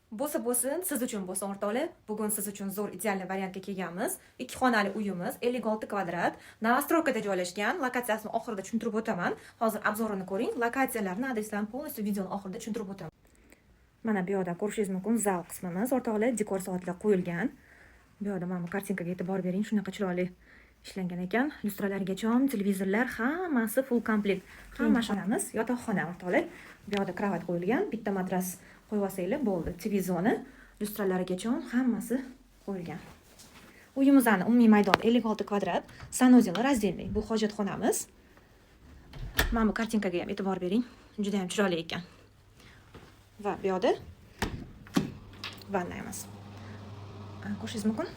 Bo'lsin, siz uchun bo'lsin o'rtoqlar. Bugun siz uchun zo'r ideal variantga kelganmiz. 2 xonali uyimiz 56 kvadrat, Novostroykada joylashgan. Lokatsiyasini oxirida tushuntirib o'taman. Hozir obzorini ko'ring. Lokatsiyalarni, adreslarini polностью videoning oxirida tushuntirib o'taman. Mana bu yerda ko'rishingiz mumkin zal qismimiz. O'rtoqlar, dekor soatlar qo'yilgan. Bu yerda mana bu kartinkaga e'tibor bering. Shunaqa chiroyli ishlangan ekan. Lyustralargacha, televizorlar hammasi full komplekt. Hamma xonamiz yotoqxona o'rtoqlar. Bu yerda kravat qo'yilgan, bitta matras qo'yib olsanglar bo'ldi. TV zona, lyustralargacha hammasi qo'yilgan. Uyimizning umumiy maydoni 56 kvadrat, sanuzel разделный. Bu hojatxonamiz. Mana bu kartinkaga ham e'tibor bering. Juda ham chiroyli ekan. Va bu yerda vannayimiz. Ko'rishingiz mumkin.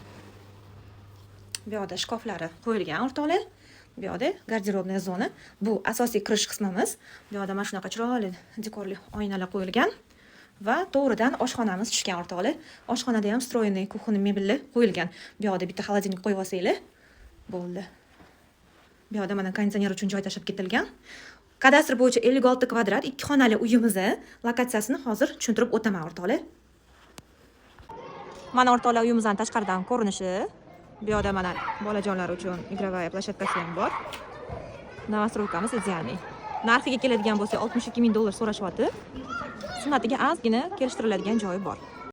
Bu yerda shkaflari qo'yilgan o'rtoqlar. Bu yerda garderobная zona. Bu asosiy kirish qismimiz. Bu yerda mana shunaqa chiroyli dekorli oynalar qo'yilgan va to'g'ridan oshxonamiz tushgan o'rtoqlar. Oshxonada ham stroyniy kuxonniy mebellar qo'yilgan. Bu yerda bitta xolodilnik qo'yib olsanglar bo'ldi. Bu yerda mana konditsioner uchun joy tashab ketilgan. Kadastr bo'yicha 56 kvadrat 2 xonali uyimizni lokatsiyasini hozir tushuntirib o'taman o'rtoqlar. Mana o'rtoqlar uyimizning tashqaridan ko'rinishi. Bu yerda mana bolajonlar uchun игровая площадкасы ham bor. Novostroykamiz idealniy. Narxiga keladigan bo'lsa $62,000 so'rashyapti. Qismatiga ozgina kelishtiriladigan joyi bor.